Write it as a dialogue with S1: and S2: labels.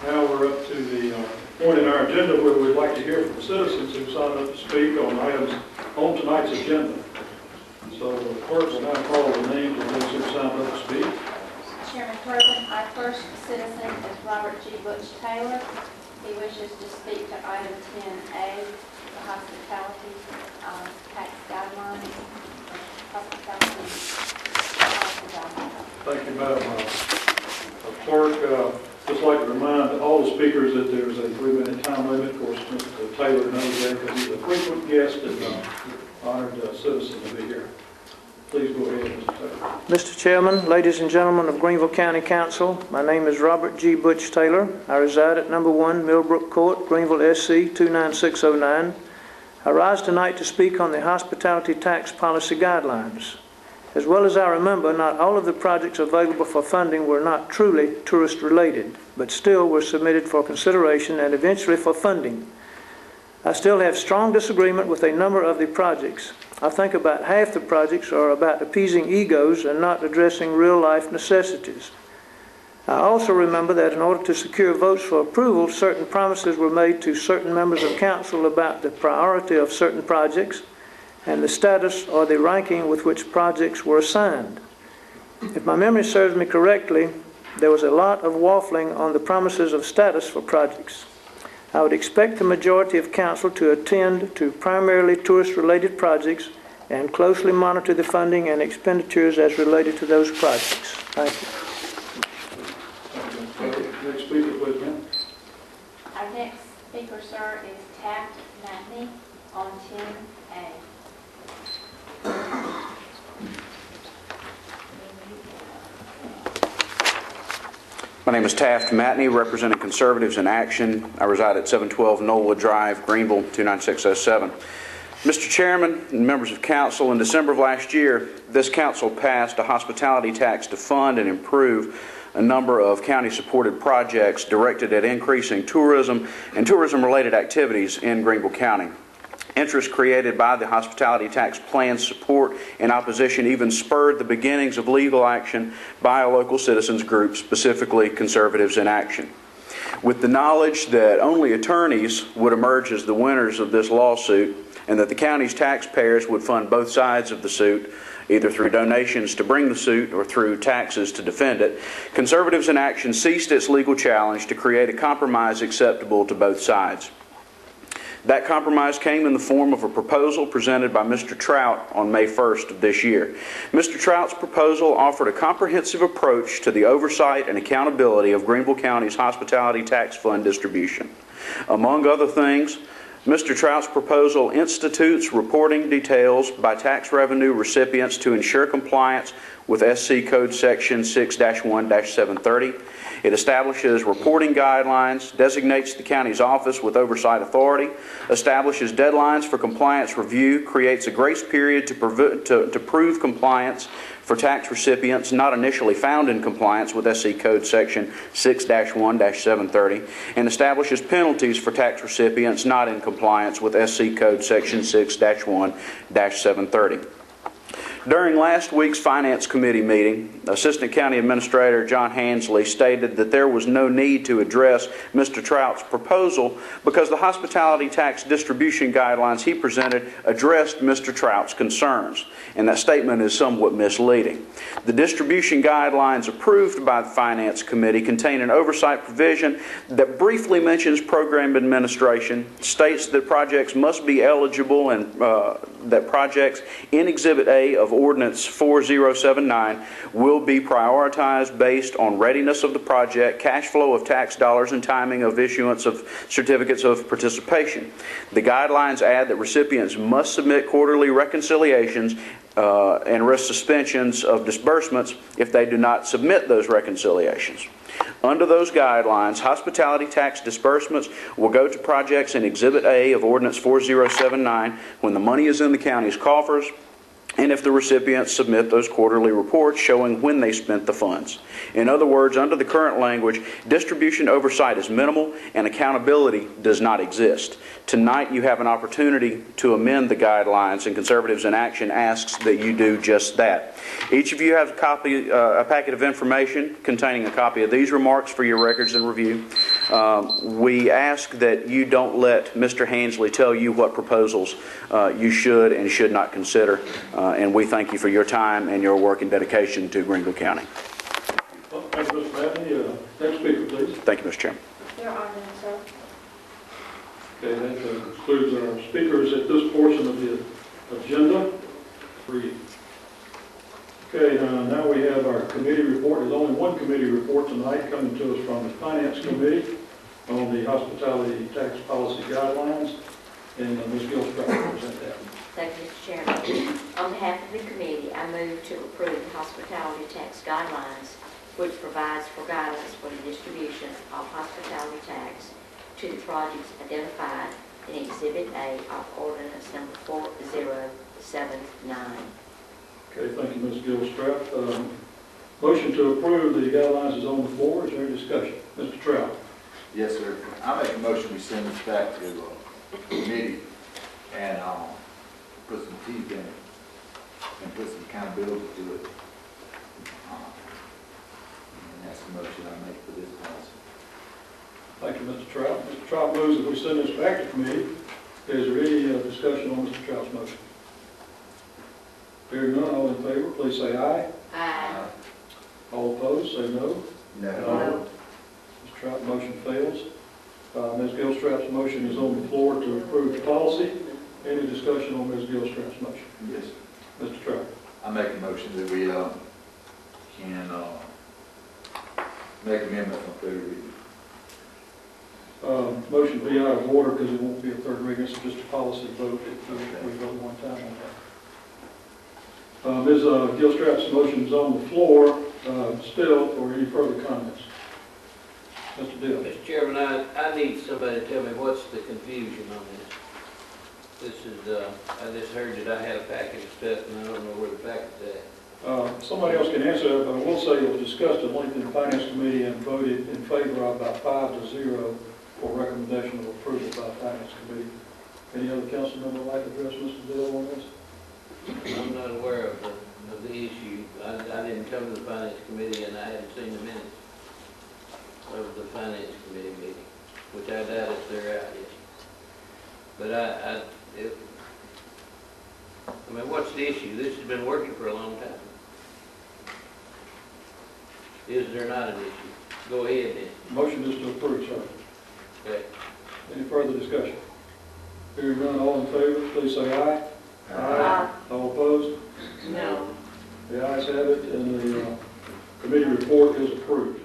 S1: Now we're up to the point in our agenda where we'd like to hear from citizens who signed up to speak on items on tonight's agenda. So the clerk will now call the names of those who signed up to speak.
S2: Chairman Corbin, our first citizen is Robert G. Butch Taylor. He wishes to speak to item 10A, the hospitality tax guidelines.
S1: Thank you, Madam Clerk. Just like to remind all the speakers that there's a 3-minute time limit. Of course, Mr. Taylor knows that because he's a frequent guest and honored citizen to be here. Please go ahead, Mr. Taylor.
S3: Mr. Chairman, ladies and gentlemen of Greenville County Council, my name is Robert G. Butch Taylor. I reside at number 1 Millbrook Court, Greenville, SC 29609. I rise tonight to speak on the hospitality tax policy guidelines. As well as I remember, not all of the projects available for funding were not truly tourist related, but still were submitted for consideration and eventually for funding. I still have strong disagreement with a number of the projects. I think about half the projects are about appeasing egos and not addressing real-life necessities. I also remember that in order to secure votes for approval, certain promises were made to certain members of council about the priority of certain projects and the status or the ranking with which projects were assigned. If my memory serves me correctly, there was a lot of waffling on the promises of status for projects. I would expect the majority of council to attend to primarily tourist-related projects and closely monitor the funding and expenditures as related to those projects. Thank
S1: you. Next speaker, please, ma'am.
S2: Our next speaker, sir, is Taft Matney on 10A.
S4: My name is Taft Matney, representing Conservatives in Action. I reside at 712 Nola Drive, Greenville, 29607. Mr. Chairman and members of council, in December of last year, this council passed a hospitality tax to fund and improve a number of county-supported projects directed at increasing tourism and tourism-related activities in Greenville County. Interest created by the hospitality tax plan's support and opposition even spurred the beginnings of legal action by a local citizens group, specifically Conservatives in Action. With the knowledge that only attorneys would emerge as the winners of this lawsuit and that the county's taxpayers would fund both sides of the suit, either through donations to bring the suit or through taxes to defend it, Conservatives in Action ceased its legal challenge to create a compromise acceptable to both sides. That compromise came in the form of a proposal presented by Mr. Trout on May 1st of this year. Mr. Trout's proposal offered a comprehensive approach to the oversight and accountability of Greenville County's hospitality tax fund distribution. Among other things, Mr. Trout's proposal institutes reporting details by tax revenue recipients to ensure compliance with SC Code Section 6-1-730. It establishes reporting guidelines, designates the county's office with oversight authority, establishes deadlines for compliance review, creates a grace period to prove compliance for tax recipients not initially found in compliance with SC Code Section 6-1-730, and establishes penalties for tax recipients not in compliance with SC Code Section 6-1-730. During last week's Finance Committee meeting, Assistant County Administrator John Hansley stated that there was no need to address Mr. Trout's proposal because the hospitality tax distribution guidelines he presented addressed Mr. Trout's concerns, and that statement is somewhat misleading. The distribution guidelines approved by the Finance Committee contain an oversight provision that briefly mentions program administration, states that projects must be eligible and that projects in Exhibit A of Ordinance 4079 will be prioritized based on readiness of the project, cash flow of tax dollars, and timing of issuance of certificates of participation. The guidelines add that recipients must submit quarterly reconciliations and risk suspensions of disbursements if they do not submit those reconciliations. Under those guidelines, hospitality tax disbursements will go to projects in Exhibit A of Ordinance 4079 when the money is in the county's coffers and if the recipients submit those quarterly reports showing when they spent the funds. In other words, under the current language, distribution oversight is minimal and accountability does not exist. Tonight you have an opportunity to amend the guidelines, and Conservatives in Action asks that you do just that. Each of you has a packet of information containing a copy of these remarks for your records and review. We ask that you don't let Mr. Hansley tell you what proposals you should and should not consider, and we thank you for your time and your work and dedication to Greenville County.
S1: Well, thank you, Mr. Matney. Next speaker, please.
S4: Thank you, Mr. Chairman.
S2: There are none, sir.
S1: Okay, that concludes our speakers at this portion of the agenda. Okay, now we have our committee report. There's only one committee report tonight coming to us from the Finance Committee on the hospitality tax policy guidelines, and Ms. Gilstrap will present that.
S5: Thank you, Mr. Chairman. On behalf of the committee, I move to approve the hospitality tax guidelines, which provides for guidance for the distribution of hospitality tax to the projects identified in Exhibit A of Ordinance Number 4079.
S1: Okay, thank you, Ms. Gilstrap. Motion to approve the guidelines is on the floor. Is there any discussion? Mr. Trout.
S6: Yes, sir. I make a motion we send this back to the committee and put some teeth in it and put some accountability to it. And that's the motion I make for this policy.
S1: Thank you, Mr. Trout. Mr. Trout moves that we send this back to committee. Is there any discussion on Mr. Trout's motion? Hearing none, all in favor, please say aye.
S5: Aye.
S1: All opposed, say no.
S5: No.
S1: Mr. Trout's motion fails. Ms. Gilstrap's motion is on the floor to approve the policy. Any discussion on Ms. Gilstrap's motion?
S6: Yes.
S1: Mr. Trout.
S6: I make a motion that we can make amendments on third reading.
S1: Motion be out of order because it won't be a third reading. It's just a policy vote if we vote one time on that. Ms. Gilstrap's motion is on the floor still for any further comments. Mr. Dale.
S7: Mr. Chairman, I need somebody to tell me what's the confusion on this. This is, I just heard that I had a packet of stuff and I don't know where the packet's at.
S1: Somebody else can answer that, but I will say it was discussed at length in the Finance Committee and voted in favor of about 5-0 for recommendation of approval by the Finance Committee. Any other council member would like to address Mr. Dale on this?
S7: I'm not aware of the issue. I didn't come to the Finance Committee and I hadn't seen the minutes of the Finance Committee meeting, which I doubt if they're out yet. But I mean, what's the issue? This has been working for a long time. Is there not an issue? Go ahead then.
S1: Motion is to approve, sir.
S7: Okay.
S1: Any further discussion? Hearing none, all in favor, please say aye.
S5: Aye.
S1: All opposed?
S5: No.
S1: The ayes have it, and the committee report is approved.